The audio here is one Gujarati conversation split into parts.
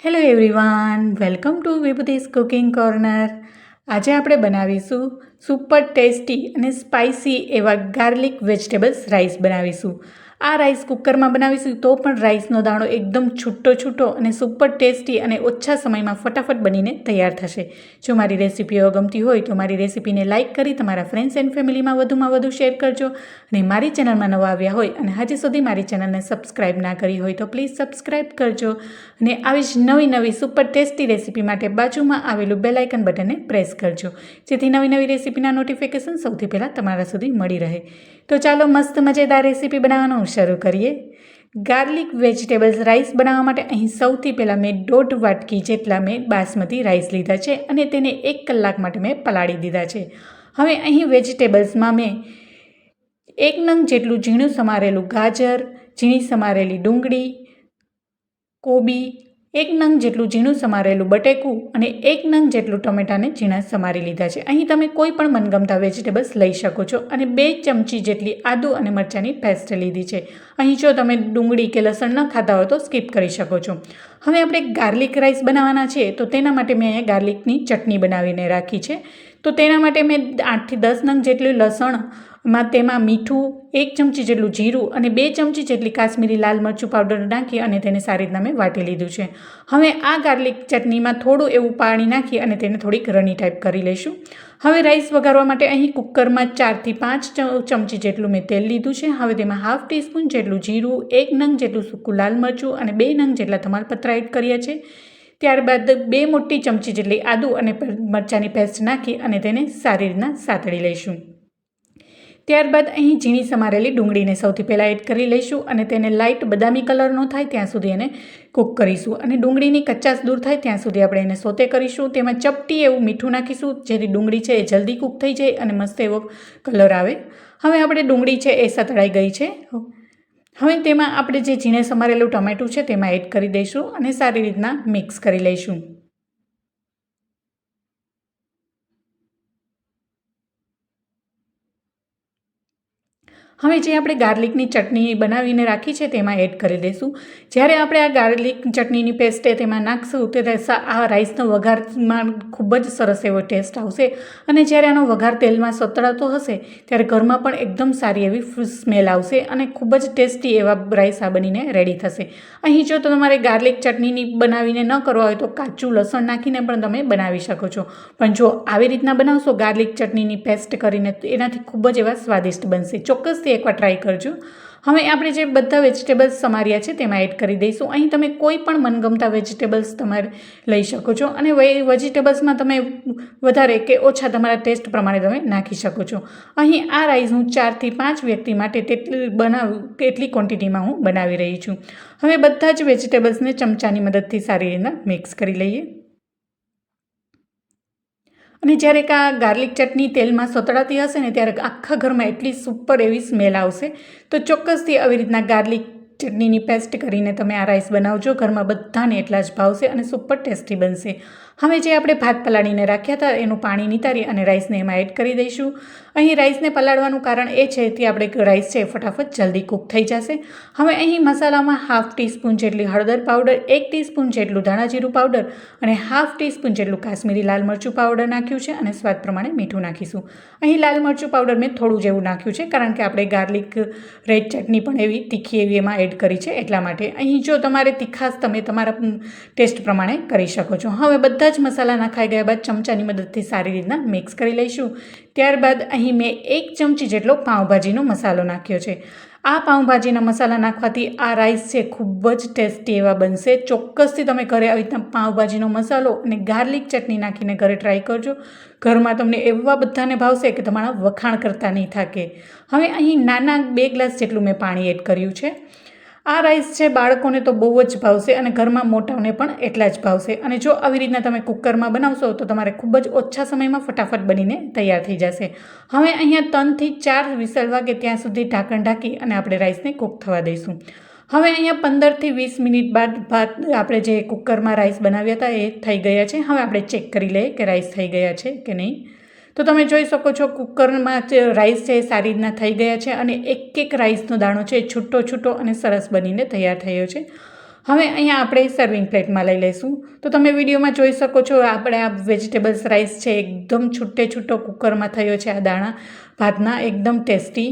Hello everyone, welcome to વિભૂતિસ cooking corner. આજે આપણે બનાવીશું સુપર ટેસ્ટી અને સ્પાઇસી એવા ગાર્લિક વેજીટેબલ્સ રાઈસ બનાવીશું. આ રાઈસ કુકરમાં બનાવીશું તો પણ રાઈસનો દાણો એકદમ છૂટો અને સુપર ટેસ્ટી અને ઓછા સમયમાં ફટાફટ બનીને તૈયાર થશે. જો મારી રેસીપીઓ ગમતી હોય તો મારી રેસીપીને લાઇક કરી તમારા ફ્રેન્ડ્સ એન્ડ ફેમિલીમાં વધુમાં વધુ શેર કરજો. અને મારી ચેનલમાં નવા આવ્યા હોય અને હજી સુધી મારી ચેનલને સબસ્ક્રાઈબ ના કરી હોય તો પ્લીઝ સબસ્ક્રાઈબ કરજો. અને આવી જ નવી સુપર ટેસ્ટી રેસીપી માટે બાજુમાં આવેલું બેલ આઇકન બટનને પ્રેસ કરજો, જેથી નવી રેસીપીના નોટિફિકેશન સૌથી પહેલાં તમારા સુધી મળી રહે. તો ચાલો મસ્ત મજેદાર રેસીપી બનાવવાનું શરૂ કરીએ. ગાર્લિક વેજીટેબલ્સ રાઈસ બનાવવા માટે અહીં સૌથી પહેલાં મેં 1.5 વાટકી જેટલા મેં બાસમતી રાઈસ લીધા છે અને તેને 1 કલાક માટે મેં પલાળી દીધા છે. હવે અહીં વેજીટેબલ્સમાં મેં 1 નંગ જેટલું ઝીણું સમારેલું ગાજર, ઝીણી સમારેલી ડુંગળી, કોબી, 1 નંગ જેટલું ઝીણું સમારેલું બટેકું અને 1 નંગ જેટલું ટમેટાને ઝીણા સમારી લીધા છે. અહીં તમે કોઈ પણ મનગમતા વેજીટેબલ્સ લઈ શકો છો. અને 2 ચમચી જેટલી આદુ અને મરચાંની પેસ્ટ લીધી છે. અહીં જો તમે ડુંગળી કે લસણ ન ખાતા હોય તો સ્કીપ કરી શકો છો. હવે આપણે ગાર્લિક રાઈસ બનાવવાના છે તો તેના માટે મેં અહીંયા ગાર્લિકની ચટણી બનાવીને રાખી છે. તો તેના માટે મેં 8 થી 10 નંગ જેટલું લસણ, તેમાં મીઠું, 1 ચમચી જેટલું જીરું અને 2 ચમચી જેટલી કાશ્મીરી લાલ મરચું પાવડર નાખી અને તેને સારી રીતના મેં વાટી લીધું છે. હવે આ ગાર્લિક ચટણીમાં થોડું એવું પાણી નાખી અને તેને થોડીક રણી ટાઈપ કરી લઈશું. હવે રાઈસ વઘારવા માટે અહીં કુકરમાં 4 થી 5 ચમચી જેટલું મેં તેલ લીધું છે. હવે તેમાં ½ ટીસ્પૂન જેટલું જીરું, 1 નંગ જેટલું સૂકું લાલ મરચું અને 2 નંગ જેટલા તમાલપત્ર એડ કર્યા છે. ત્યારબાદ 2 મોટી ચમચી જેટલી આદુ અને મરચાંની પેસ્ટ નાખી અને તેને સારી રીતના સાતળી લઈશું. ત્યારબાદ અહીં ઝીણી સમારેલી ડુંગળીને સૌથી પહેલાં એડ કરી લઈશું અને તેને લાઇટ બદામી કલરનો થાય ત્યાં સુધી એને કૂક કરીશું. અને ડુંગળીની કચાશ દૂર થાય ત્યાં સુધી આપણે એને સોતે કરીશું. તેમાં ચપટી એવું મીઠું નાખીશું જેથી ડુંગળી છે એ જલ્દી કૂક થઈ જાય અને મસ્ત એવો કલર આવે. હવે આપણે ડુંગળી છે એ સતળાઈ ગઈ છે. હવે તેમાં આપણે જે ઝીણે સમારેલું ટમેટું છે તેમાં એડ કરી દઈશું અને સારી રીતના મિક્સ કરી લઈશું. હવે જે આપણે ગાર્લિકની ચટણી બનાવીને રાખી છે તેમાં એડ કરી દઈશું. જ્યારે આપણે આ ગાર્લિક ચટણીની પેસ્ટ તેમાં નાખશું તે આ રાઈસનો વઘારમાં ખૂબ જ સરસ એવો ટેસ્ટ આવશે. અને જ્યારે આનો વઘાર તેલમાં સતળાતો હશે ત્યારે ઘરમાં પણ એકદમ સારી એવી સ્મેલ આવશે અને ખૂબ જ ટેસ્ટી એવા રાઈસ આ બનીને રેડી થશે. અહીં જો તમારે ગાર્લિક ચટણીની બનાવીને ન કરવા હોય તો કાચું લસણ નાખીને પણ તમે બનાવી શકો છો. પણ જો આવી રીતના બનાવશો ગાર્લિક ચટણીની પેસ્ટ કરીને તો એનાથી ખૂબ જ એવા સ્વાદિષ્ટ બનશે. ચોક્કસ એકવાર ટ્રાય કરજો. હવે આપણે જે બધા વેજીટેબલ્સ સમાર્યા છે તેમાં એડ કરી દઈશું. અહીં તમે કોઈ પણ મનગમતા વેજીટેબલ્સ તમારે લઈ શકો છો અને વેજીટેબલ્સમાં તમે વધારે કે ઓછા તમારા ટેસ્ટ પ્રમાણે તમે નાખી શકો છો. અહીં આ રાઈસ હું 4 થી 5 વ્યક્તિ માટે એટલી ક્વોન્ટિટીમાં હું બનાવી રહી છું. હવે બધા જ વેજીટેબલ્સને ચમચાની મદદથી સારી રીતના મિક્સ કરી લઈએ. અને જ્યારે આ ગાર્લિક ચટણી તેલમાં સતળાતી હશે ને ત્યારે આખા ઘરમાં એટલી સુપર એવી સ્મેલ આવશે. તો ચોક્કસથી આવી રીતના ગાર્લિક ચટણીની પેસ્ટ કરીને તમે આ રાઈસ બનાવજો. ઘરમાં બધાને એટલા જ ભાવશે અને સુપર ટેસ્ટી બનશે. હવે જે આપણે ભાત પલાળીને રાખ્યા હતા એનું પાણી નિતારી અને રાઈસને એમાં એડ કરી દઈશું. અહીં રાઈસને પલાળવાનું કારણ એ છે કે આપણે રાઈસ છે ફટાફટ જલ્દી કૂક થઈ જશે. હવે અહીં મસાલામાં ½ ટીસ્પૂન જેટલી હળદર પાવડર, 1 ટીસ્પૂન જેટલું ધાણા જીરું પાવડર અને ½ ટીસ્પૂન જેટલું કાશ્મીરી લાલ મરચું પાવડર નાખ્યું છે અને સ્વાદ પ્રમાણે મીઠું નાખીશું. અહીં લાલ મરચું પાવડર મેં થોડું જેવું નાખ્યું છે કારણ કે આપણે ગાર્લિક રેડ ચટણી પણ એવી તીખી એવી એમાં એડ કરી છે એટલા માટે. અહીં જો તમારે તીખાશ તમે તમારા ટેસ્ટ પ્રમાણે કરી શકો છો. હવે બધા જ મસાલા નાખાઈ ગયા બાદ ચમચાની મદદથી સારી રીતના મિક્સ કરી લઈશું. ત્યારબાદ અહીં મેં 1 ચમચી જેટલો પાઉંભાજીનો મસાલો નાખ્યો છે. આ પાઉંભાજીના મસાલા નાખવાથી આ રાઈસ છે ખૂબ જ ટેસ્ટી એવા બનશે. ચોક્કસથી તમે ઘરે આવી રીતના પાઉંભાજીનો મસાલો અને ગાર્લિક ચટણી નાખીને ઘરે ટ્રાય કરજો. ઘરમાં તમને એવા બધાને ભાવશે કે તમારા વખાણ કરતા નહીં થાકે. હવે અહીં નાના 2 ગ્લાસ જેટલું મેં પાણી એડ કર્યું છે. આ રાઈસ છે બાળકોને તો બહુ જ ભાવશે અને ઘરમાં મોટાઓને પણ એટલા જ ભાવશે. અને જો આવી રીતના તમે કુકરમાં બનાવશો તો તમારે ખૂબ જ ઓછા સમયમાં ફટાફટ બનીને તૈયાર થઈ જશે. હવે અહીંયા 3 થી 4 વિસલ વાગે ત્યાં સુધી ઢાંકણ ઢાંકી અને આપણે રાઈસને કૂક થવા દઈશું. હવે અહીંયા 15 થી 20 મિનિટ બાદ ભાત આપણે જે કુકરમાં રાઈસ બનાવ્યા હતા એ થઈ ગયા છે. હવે આપણે ચેક કરી લઈએ કે રાઈસ થઈ ગયા છે કે નહીં. તો તમે જોઈ શકો છો કુકરમાં રાઈસ છે એ સારી રીતના થઈ ગયા છે અને એક રાઈસનો દાણો છે છૂટો અને સરસ બનીને તૈયાર થયો છે. હવે અહીંયા આપણે સર્વિંગ પ્લેટમાં લઈ લઈશું. તો તમે વિડીયોમાં જોઈ શકો છો આપણે આ વેજીટેબલ્સ રાઈસ છે એકદમ છૂટો કુકરમાં થયો છે. આ દાણા ભાતના એકદમ ટેસ્ટી.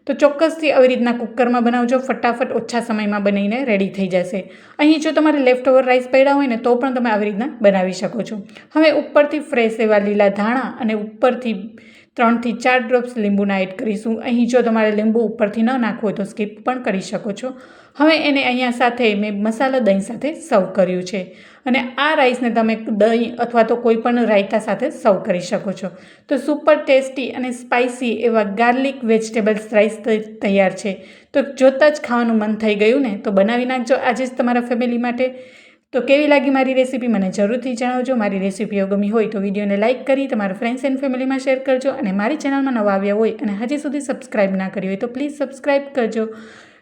તો ચોક્કસથી આવી રીતના કુકરમાં બનાવજો, ફટાફટ ઓછા સમયમાં બનીને રેડી થઈ જશે. અહીં જો તમારે લેફ્ટ ઓવર રાઈસ પડ્યા હોય ને તો પણ તમે આવી રીતના બનાવી શકો છો. હવે ઉપરથી ફ્રેશ એવા લીલા ધાણા અને ઉપરથી 3 થી 4 ડ્રોપ્સ લીંબુના એડ કરીશું. અહીં જો તમારે લીંબુ ઉપરથી ન નાખવું હોય તો સ્કીપ પણ કરી શકો છો. હવે એને અહીંયા સાથે મેં મસાલા દહીં સાથે સર્વ કર્યું છે અને આ રાઈસને તમે દહીં અથવા તો કોઈ પણ રાયતા સાથે સર્વ કરી શકો છો. તો સુપર ટેસ્ટી અને સ્પાઇસી એવા ગાર્લિક વેજીટેબલ્સ રાઈસ તૈયાર છે. તો જોતાં જ ખાવાનું મન થઈ ગયું ને, તો બનાવી નાખજો આજે જ તમારા ફેમિલી માટે. તો કેવી લાગી મારી રેસીપી મને જરૂરથી જણાવજો. મારી રેસીપીઓ ગમી હોય તો વિડીયોને લાઇક કરી તમારા ફ્રેન્ડ્સ એન્ડ ફેમિલીમાં શેર કરજો અને મારી ચેનલમાં નવા આવ્યા હોય અને હજી સુધી સબસ્ક્રાઈબ ના કરી હોય તો પ્લીઝ સબસ્ક્રાઈબ કરજો.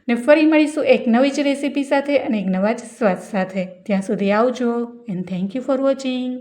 ને ફરી મળીશું એક નવી જ રેસીપી સાથે અને એક નવા જ સ્વાદ સાથે. ત્યાં સુધી આવજો and thank you for watching.